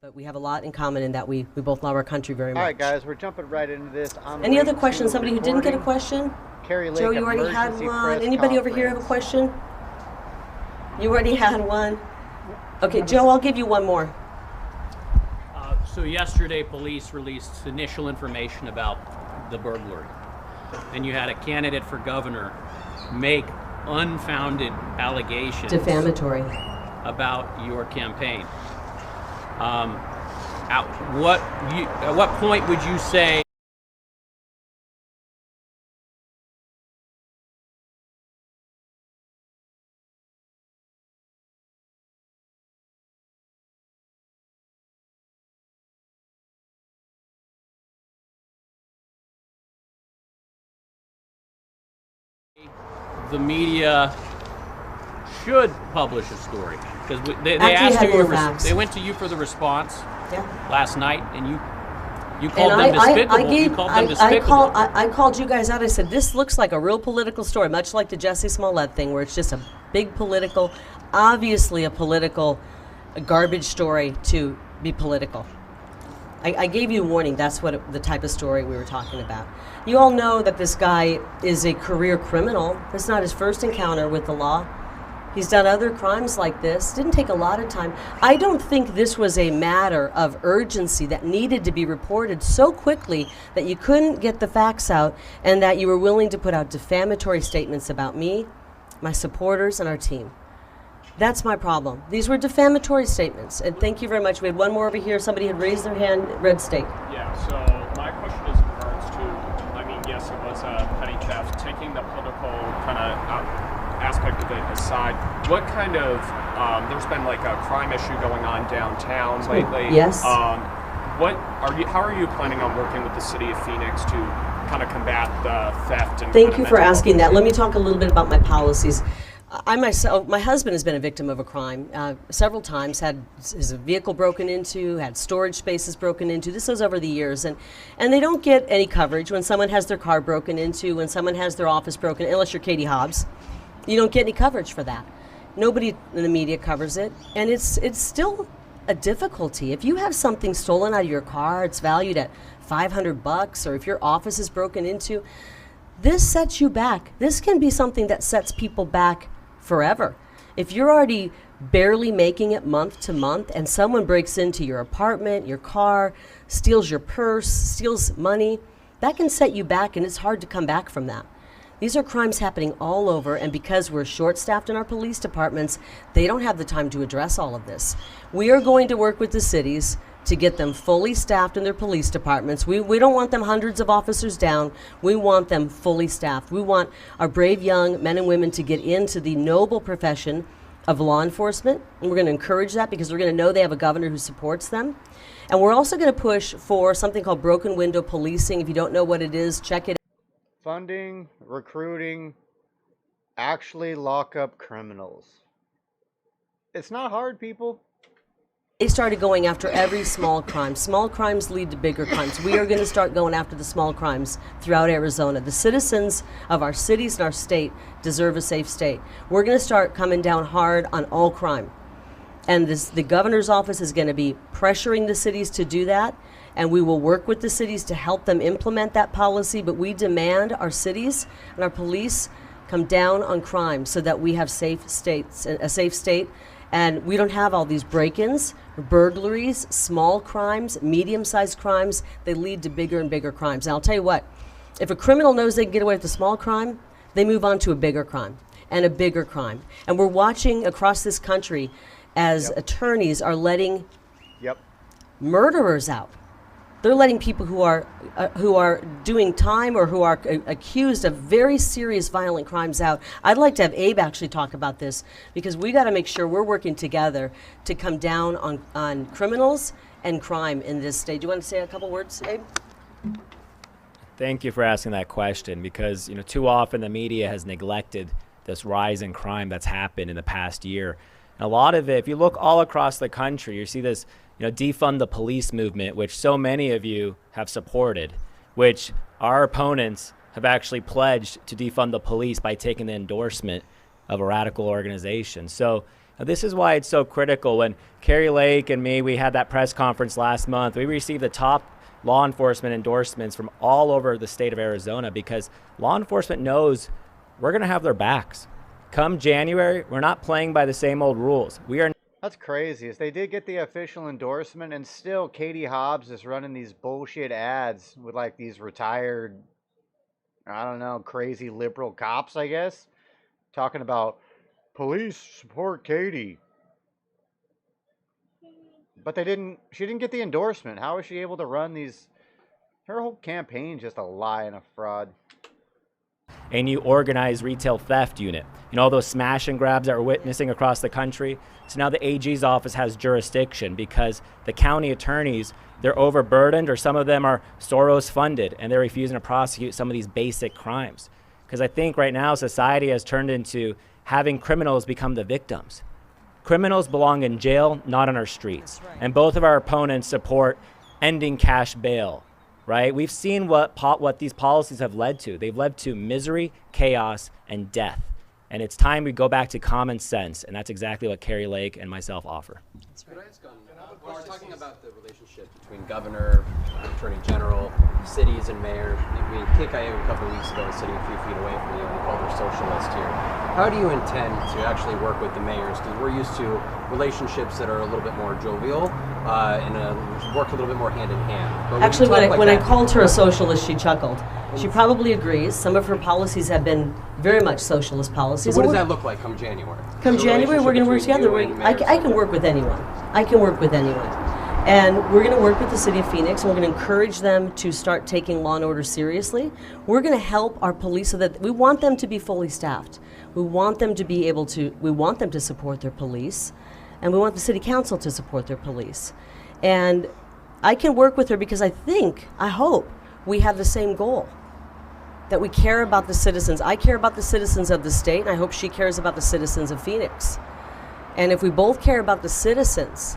But we have a lot in common in that we both love our country very much. All right, guys, we're jumping right into this. Any other questions? Somebody who didn't get a question? Kari Joe, you already had one. Anybody over here have a question? You already had one. Okay, Joe, I'll give you one more. So yesterday, police released initial information about the burglary, and you had a candidate for governor make unfounded allegations, Defamatory, about your campaign. At what point would you say the media should publish a story? Because they asked you, they went to you for the response last night, and you called them despicable. I called you guys out. I said, this looks like a real political story, much like the Jussie Smollett thing, where it's just a big political, obviously a political garbage story to be political. I gave you a warning. That's what the type of story we were talking about. You all know that this guy is a career criminal. This is not his first encounter with the law. He's done other crimes like this. Didn't take a lot of time. I don't think this was a matter of urgency that needed to be reported so quickly that you couldn't get the facts out and that you were willing to put out defamatory statements about me, my supporters, and our team. That's my problem. These were defamatory statements. And thank you very much. We had one more over here. Somebody had raised their hand, red state. Yeah, so my question is in regards to, I mean, yes, it was a petty theft. Taking the political kind of aspect of it aside, what kind of, there's been like a crime issue going on downtown lately. Yes. How are you planning on working with the city of Phoenix to kind of combat the theft? And thank you for asking that. Let me talk a little bit about my policies. I myself, my husband has been a victim of a crime several times, had his vehicle broken into, had storage spaces broken into. This was over the years. And they don't get any coverage when someone has their car broken into, when someone has their office broken, unless you're Katie Hobbs. You don't get any coverage for that. Nobody in the media covers it. And it's still a difficulty. If you have something stolen out of your car, it's valued at $500, or if your office is broken into, this sets you back. This can be something that sets people back forever. If you're already barely making it month to month and someone breaks into your apartment, your car, steals your purse, steals money, that can set you back, and it's hard to come back from that. These are crimes happening all over, and because we're short-staffed in our police departments, they don't have the time to address all of this. We are going to work with the cities to get them fully staffed in their police departments. We don't want them hundreds of officers down. We want them fully staffed. We want our brave young men and women to get into the noble profession of law enforcement. And we're going to encourage that because we're going to know they have a governor who supports them. And we're also going to push for something called broken window policing. If you don't know what it is, check it. Funding, recruiting, actually lock up criminals. It's not hard, people. They started going after every small crime. Small crimes lead to bigger crimes. We are going to start going after the small crimes throughout Arizona. The citizens of our cities and our state deserve a safe state. We're going to start coming down hard on all crime. And the governor's office is going to be pressuring the cities to do that. And we will work with the cities to help them implement that policy. But we demand our cities and our police come down on crime so that we have safe states, a safe state. And we don't have all these break-ins, burglaries, small crimes, medium-sized crimes. They lead to bigger and bigger crimes. And I'll tell you what, if a criminal knows they can get away with a small crime, they move on to a bigger crime and a bigger crime. And we're watching across this country as attorneys are letting murderers out. They're letting people who are doing time or who are accused of very serious violent crimes out. I'd like to have Abe actually talk about this because we got to make sure we're working together to come down on criminals and crime in this state. Do you want to say a couple words, Abe? Thank you for asking that question because too often the media has neglected this rise in crime that's happened in the past year. And a lot of it, if you look all across the country, you see this defund the police movement, which so many of you have supported, which our opponents have actually pledged to defund the police by taking the endorsement of a radical organization. So this is why it's so critical. When Kari Lake and me, we had that press conference last month, we received the top law enforcement endorsements from all over the state of Arizona, because law enforcement knows we're going to have their backs. Come January, we're not playing by the same old rules. We are. That's crazy. Is they did get the official endorsement, and still Katie Hobbs is running these bullshit ads with like these retired, I don't know, crazy liberal cops, I guess, talking about police support Katie. But she didn't get the endorsement. How is she able to run these? Her whole campaign's just a lie and a fraud. And you organize retail theft unit. You know, all those smash and grabs that we're witnessing across the country. So now the AG's office has jurisdiction because the county attorneys, they're overburdened, or some of them are Soros funded, and they're refusing to prosecute some of these basic crimes. Because I think right now society has turned into having criminals become the victims. Criminals belong in jail, not on our streets. Right. And both of our opponents support ending cash bail, right? We've seen what these policies have led to. They've led to misery, chaos, and death. And it's time we go back to common sense, and that's exactly what Kari Lake and myself offer. That's right. When we're talking about the relationship between governor, attorney general, cities, and mayor, KKA a couple of weeks ago was sitting a few feet away from you, and we called her socialist here. How do you intend to actually work with the mayors? Because we're used to relationships that are a little bit more jovial and work a little bit more hand in hand. Actually, when I called her a socialist, she chuckled. She probably agrees. Some of her policies have been very much socialist policies. So what does that look like come January? Come January, we're going to work together. I can work with anyone. I can work with anyone. And we're going to work with the city of Phoenix, and we're going to encourage them to start taking law and order seriously. We're going to help our police so that we want them to be fully staffed. We want them to be able to, we want them to support their police, and we want the city council to support their police. And I can work with her because I hope we have the same goal, that we care about the citizens. I care about the citizens of the state, and I hope she cares about the citizens of Phoenix. And if we both care about the citizens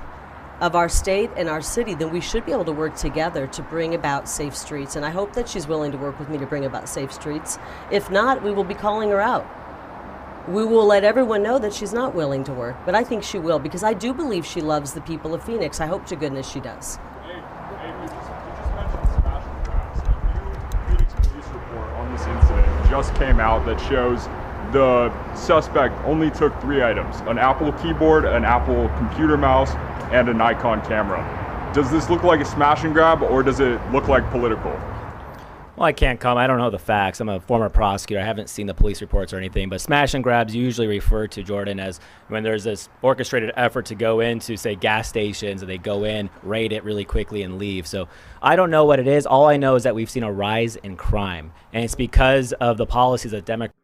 of our state and our city, then we should be able to work together to bring about safe streets. And I hope that she's willing to work with me to bring about safe streets. If not, we will be calling her out. We will let everyone know that she's not willing to work, but I think she will, because I do believe she loves the people of Phoenix. I hope to goodness she does. Hey, you just mentioned smash and grabs. A new Phoenix police report on this incident just came out that shows the suspect only took 3 items: an Apple keyboard, an Apple computer mouse, and a Nikon camera. Does this look like a smash and grab, or does it look like political? Well, I can't comment. I don't know the facts. I'm a former prosecutor. I haven't seen the police reports or anything, but smash and grabs usually refer to, Jordan, as when there's this orchestrated effort to go into, say, gas stations, and they go in, raid it really quickly, and leave. So I don't know what it is. All I know is that we've seen a rise in crime, and it's because of the policies that Democrats.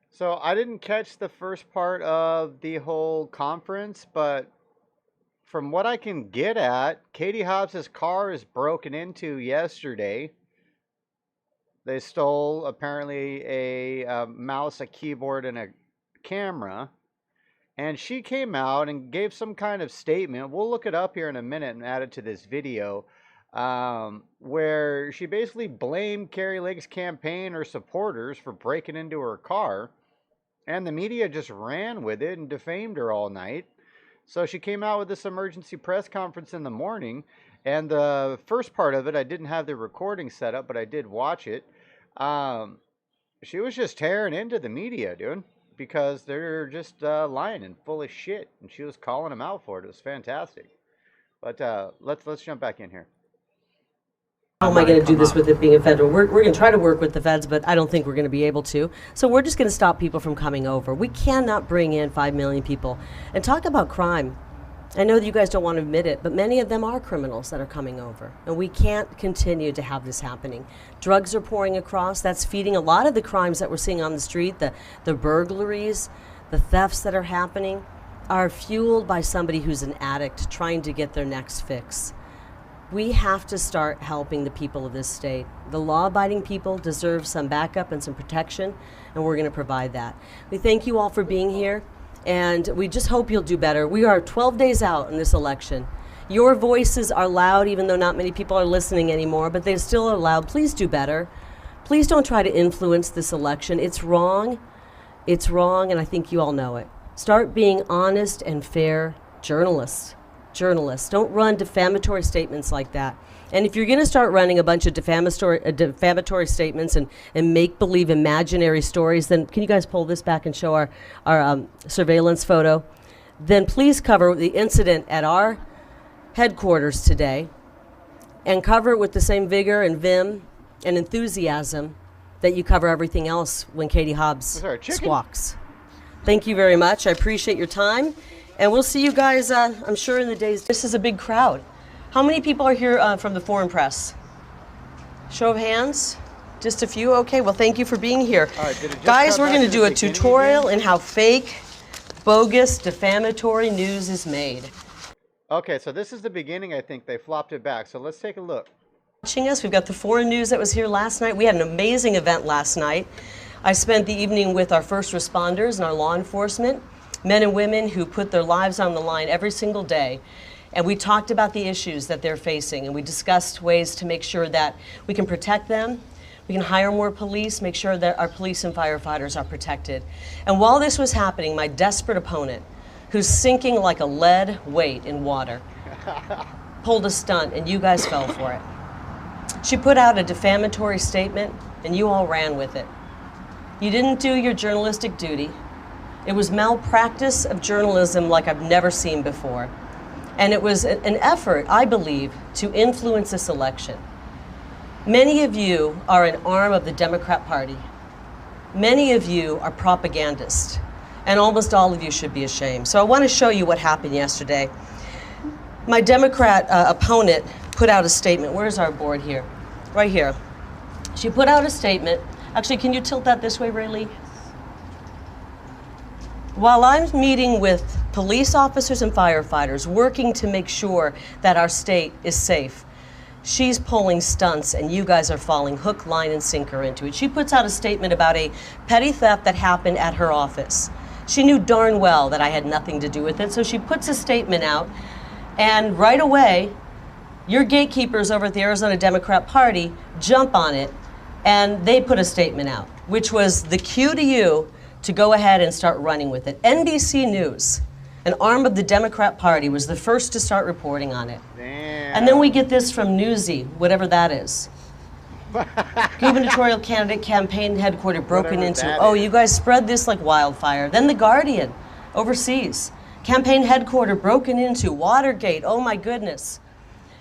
So I didn't catch the first part of the whole conference, but from what I can get at, Katie Hobbs' car is broken into yesterday. They stole apparently a mouse, a keyboard, and a camera. And she came out and gave some kind of statement. We'll look it up here in a minute and add it to this video. Where she basically blamed Kari Lake's campaign or supporters for breaking into her car. And the media just ran with it and defamed her all night. So she came out with this emergency press conference in the morning. And the first part of it, I didn't have the recording set up, but I did watch it. She was just tearing into the media, dude, because they're just lying and full of shit. And she was calling them out for it. It was fantastic. But let's jump back in here. How am I going to do this with it being a federal? We're going to try to work with the feds, but I don't think we're going to be able to. So we're just going to stop people from coming over. We cannot bring in 5 million people. And talk about crime. I know that you guys don't want to admit it, but many of them are criminals that are coming over. And we can't continue to have this happening. Drugs are pouring across. That's feeding a lot of the crimes that we're seeing on the street. The burglaries, the thefts that are happening are fueled by somebody who's an addict trying to get their next fix. We have to start helping the people of this state. The law-abiding people deserve some backup and some protection, and we're going to provide that. We thank you all for being here, and we just hope you'll do better. We are 12 days out in this election. Your voices are loud, even though not many people are listening anymore, but they still are loud. Please do better. Please don't try to influence this election. It's wrong. It's wrong, and I think you all know it. Start being honest and fair journalists. Journalists, don't run defamatory statements like that. And if you're going to start running a bunch of defamatory statements and make-believe imaginary stories, then can you guys pull this back and show our surveillance photo? Then please cover the incident at our headquarters today and cover it with the same vigor and vim and enthusiasm that you cover everything else when Katie Hobbs squawks. Thank you very much. I appreciate your time. And we'll see you guys, I'm sure, in the days. This is a big crowd. How many people are here from the foreign press? Show of hands? Just a few? Okay, well, thank you for being here. All right, guys, we're going to do a tutorial in how fake, bogus, defamatory news is made. Okay, so this is the beginning, I think. They flopped it back. So let's take a look. Watching us, we've got the foreign news that was here last night. We had an amazing event last night. I spent the evening with our first responders and our law enforcement, men and women who put their lives on the line every single day. And we talked about the issues that they're facing, and we discussed ways to make sure that we can protect them. We can hire more police, make sure that our police and firefighters are protected. And while this was happening, my desperate opponent, who's sinking like a lead weight in water, pulled a stunt, and you guys fell for it. She put out a defamatory statement, and you all ran with it. You didn't do your journalistic duty. It was malpractice of journalism like I've never seen before. And it was an effort, I believe, to influence this election. Many of you are an arm of the Democrat Party. Many of you are propagandists, and almost all of you should be ashamed. So I want to show you what happened yesterday. My Democrat opponent put out a statement. Where's our board here? Right here. She put out a statement. Actually, can you tilt that this way, Rayleigh? While I'm meeting with police officers and firefighters working to make sure that our state is safe, she's pulling stunts and you guys are falling hook, line, and sinker into it. She puts out a statement about a petty theft that happened at her office. She knew darn well that I had nothing to do with it, so she puts a statement out, and right away, your gatekeepers over at the Arizona Democrat Party jump on it, and they put a statement out, which was the cue to you to go ahead and start running with it. NBC News, an arm of the Democrat Party, was the first to start reporting on it. Damn. And then we get this from Newsy, whatever that is. Gubernatorial candidate campaign headquarters broken into. Oh, you guys spread this like wildfire. Then The Guardian, overseas. Campaign headquarters broken into. Watergate, oh my goodness.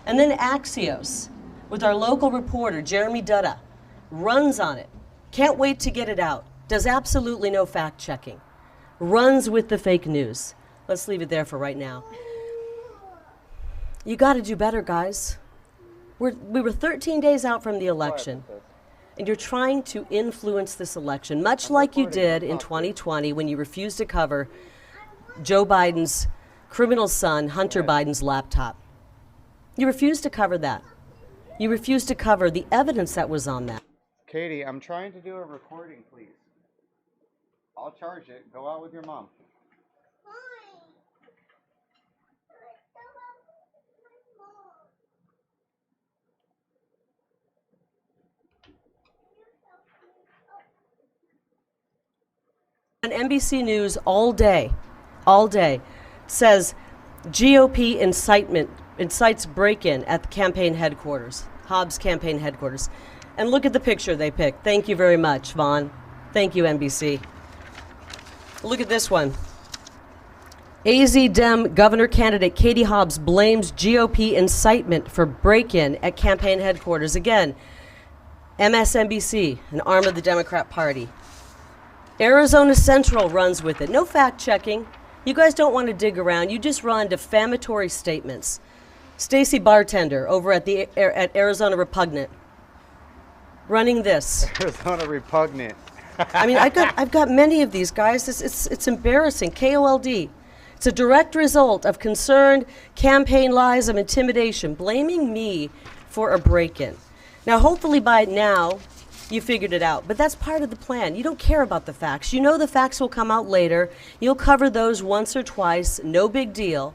And then Axios, with our local reporter, Jeremy Dutta, runs on it. Can't wait to get it out. Does absolutely no fact checking. Runs with the fake news. Let's leave it there for right now. You got to do better, guys. We were 13 days out from the election, and you're trying to influence this election, much like you did in 2020 when you refused to cover Joe Biden's criminal son, Hunter Biden's laptop. You refused to cover that. You refused to cover the evidence that was on that. Katie, I'm trying to do a recording, please. I'll charge it. Go out with your mom. On NBC News all day, says GOP incites break-in at the campaign headquarters, Hobbs campaign headquarters. And look at the picture they picked. Thank you very much, Vaughn. Thank you, NBC. Look at this one. AZ Dem governor candidate Katie Hobbs blames GOP incitement for break-in at campaign headquarters. Again, MSNBC, an arm of the Democrat Party. Arizona Central runs with it. No fact-checking. You guys don't want to dig around. You just run defamatory statements. Stacy Bartender over at Arizona Repugnant, running this. Arizona Repugnant. I mean, I've got many of these guys. It's embarrassing. KOLD. It's a direct result of concerned campaign lies of intimidation, blaming me for a break-in. Now, hopefully by now, you figured it out, but that's part of the plan. You don't care about the facts. You know the facts will come out later. You'll cover those once or twice, no big deal.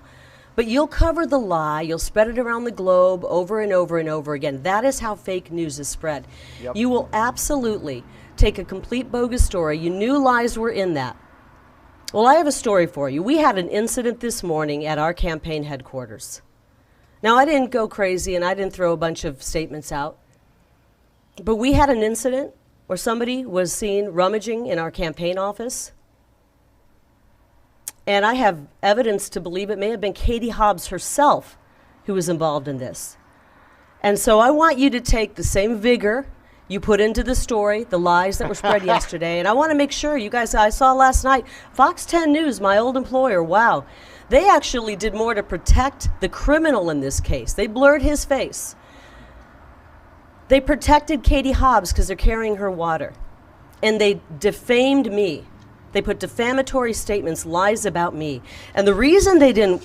But you'll cover the lie, you'll spread it around the globe over and over and over again. That is how fake news is spread. Yep. You will absolutely take a complete bogus story. You knew lies were in that. Well, I have a story for you. We had an incident this morning at our campaign headquarters. Now, I didn't go crazy and I didn't throw a bunch of statements out, but we had an incident where somebody was seen rummaging in our campaign office. And I have evidence to believe it may have been Katie Hobbs herself who was involved in this. And so I want you to take the same vigor you put into the story, the lies that were spread yesterday, and I want to make sure you guys, I saw last night, Fox 10 News, my old employer, wow, they actually did more to protect the criminal in this case. They blurred his face. They protected Katie Hobbs because they're carrying her water. And they defamed me. They put defamatory statements, lies about me. And the reason they did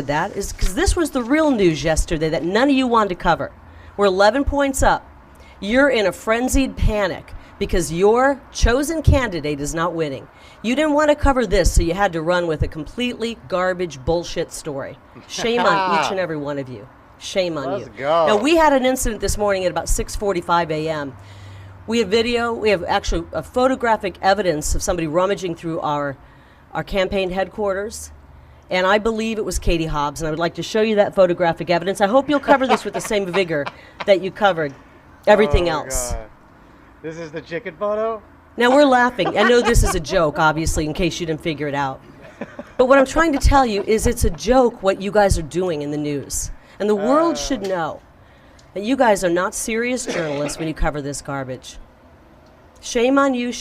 that is because this was the real news yesterday that none of you wanted to cover. We're 11 points up. You're in a frenzied panic because your chosen candidate is not winning. You didn't want to cover this, so you had to run with a completely garbage bullshit story. Shame on each and every one of you. Shame on you. Let's go. Now, we had an incident this morning at about 6:45 a.m. We have video, we have actually a photographic evidence of somebody rummaging through our campaign headquarters. And I believe it was Katie Hobbs, and I would like to show you that photographic evidence. I hope you'll cover this with the same vigor that you covered everything else. God. This is the chicken photo? Now, we're laughing. I know this is a joke, obviously, in case you didn't figure it out. But what I'm trying to tell you is it's a joke what you guys are doing in the news. And the world should know that you guys are not serious journalists when you cover this garbage. Shame on you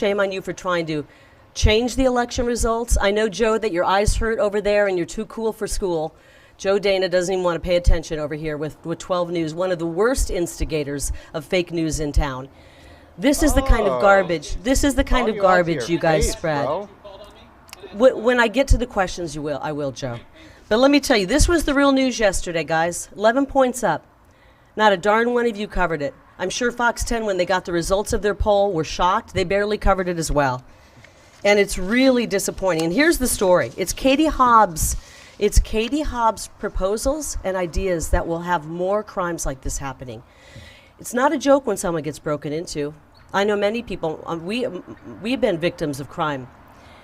for trying to change the election results. I know, Joe, that your eyes hurt over there and you're too cool for school. Joe Dana doesn't even want to pay attention over here with 12 News, one of the worst instigators of fake news in town. This is the kind of garbage. This is the kind of garbage you guys spread. When I get to the questions, I will, Joe. But let me tell you, this was the real news yesterday, guys. 11 points up. Not a darn one of you covered it. I'm sure Fox 10, when they got the results of their poll, were shocked. They barely covered it as well. And it's really disappointing. And here's the story. It's Katie Hobbs' proposals and ideas that will have more crimes like this happening. It's not a joke when someone gets broken into. I know many people, we've been victims of crime.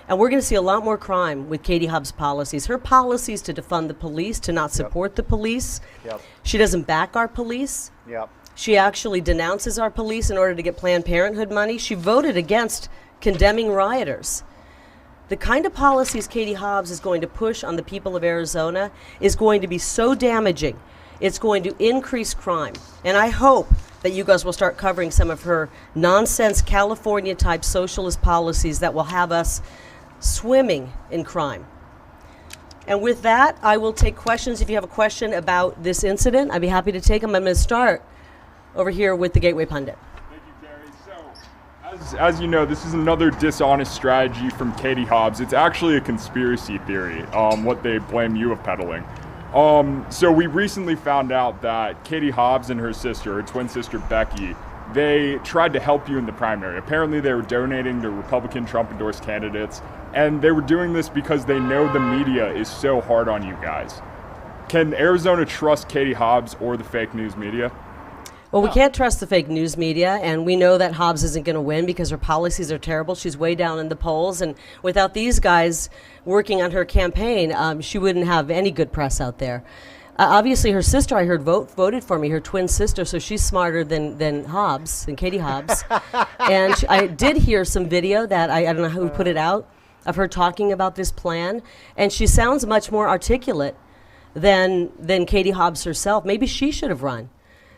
And we're going to see a lot more crime with Katie Hobbs' policies. Her policies to defund the police, to not support the police. Yep. She doesn't back our police. Yep. She actually denounces our police in order to get Planned Parenthood money. She voted against condemning rioters. The kind of policies Katie Hobbs is going to push on the people of Arizona is going to be so damaging. It's going to increase crime. And I hope that you guys will start covering some of her nonsense California-type socialist policies that will have us swimming in crime. And with that, I will take questions. If you have a question about this incident, I'd be happy to take them. I'm going to start over here with the Gateway Pundit. Thank you, Kari. So, as you know, this is another dishonest strategy from Katie Hobbs. It's actually a conspiracy theory, what they blame you of peddling. So we recently found out that Katie Hobbs and her sister, her twin sister Becky, they tried to help you in the primary. Apparently they were donating to Republican Trump-endorsed candidates, and they were doing this because they know the media is so hard on you guys. Can Arizona trust Katie Hobbs or the fake news media? Well, we can't trust the fake news media, and we know that Hobbs isn't going to win because her policies are terrible. She's way down in the polls, and without these guys working on her campaign, she wouldn't have any good press out there. Obviously, her sister, I heard, voted for me, her twin sister, so she's smarter than Hobbs, than Katie Hobbs. And I did hear some video that, I don't know who put it out, of her talking about this plan, and she sounds much more articulate than Katie Hobbs herself. Maybe she should have run.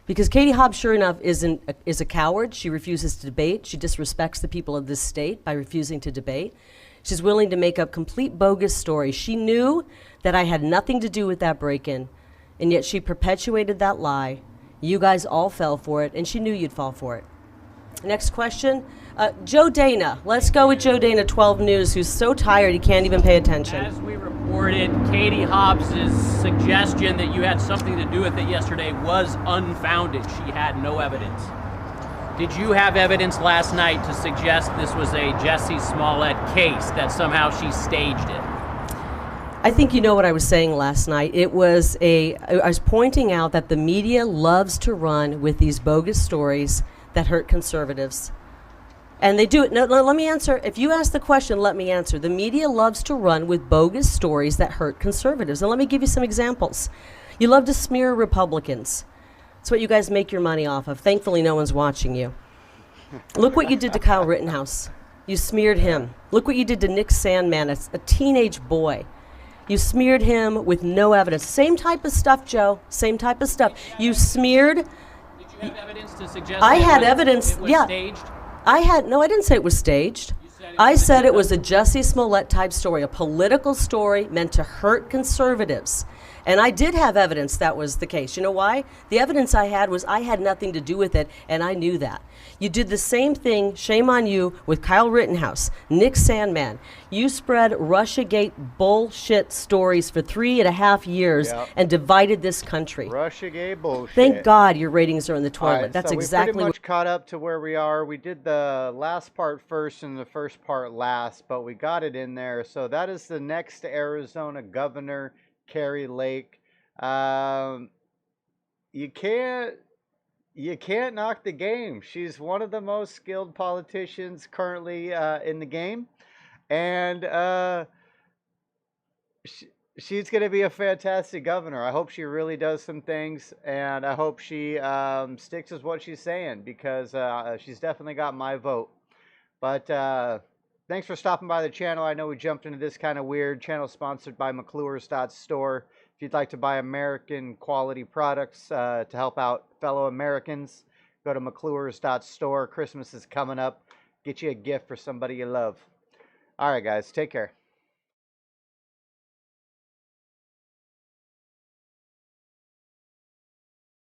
Because Katie Hobbs, sure enough, is a coward. She refuses to debate. She disrespects the people of this state by refusing to debate. She's willing to make up complete bogus stories. She knew that I had nothing to do with that break-in, and yet she perpetuated that lie. You guys all fell for it, and she knew you'd fall for it. Next question. Joe Dana. Let's go with Joe Dana, 12 News, who's so tired he can't even pay attention. As we reported, Katie Hobbs' suggestion that you had something to do with it yesterday was unfounded. She had no evidence. Did you have evidence last night to suggest this was a Jussie Smollett case, that somehow she staged it? I think you know what I was saying last night. I was pointing out that the media loves to run with these bogus stories that hurt conservatives. And they do it. No, let me answer. If you ask the question, let me answer. The media loves to run with bogus stories that hurt conservatives. And let me give you some examples. You love to smear Republicans. It's what you guys make your money off of. Thankfully, no one's watching you. Look what you did to Kyle Rittenhouse. You smeared him. Look what you did to Nick Sandmann, a teenage boy. You smeared him with no evidence. Same type of stuff, Joe. Same type of stuff. You smeared. Did you have evidence to suggest I had it evidence, was yeah. staged? I didn't say it was staged. I said it was a Jussie Smollett type story, a political story meant to hurt conservatives. And I did have evidence that was the case. You know why? The evidence I had was I had nothing to do with it, and I knew that. You did the same thing, shame on you, with Kyle Rittenhouse, Nick Sandmann. You spread Russiagate bullshit stories for 3.5 years and divided this country. Russiagate bullshit. Thank God your ratings are in the toilet. All right, That's so exactly we pretty much caught up to where we are. We did the last part first and the first part last, but we got it in there. So that is the next Arizona governor, Kari Lake. You can't knock the game. She's one of the most skilled politicians currently in the game, and she's going to be a fantastic governor. I hope she really does some things, and I hope she sticks with what she's saying, because she's definitely got my vote. But thanks for stopping by the channel. I know we jumped into this kind of weird channel, sponsored by McClure's.store. If you'd like to buy American quality products to help out fellow Americans, go to McClure's.store. Christmas is coming up. Get you a gift for somebody you love. All right, guys, take care.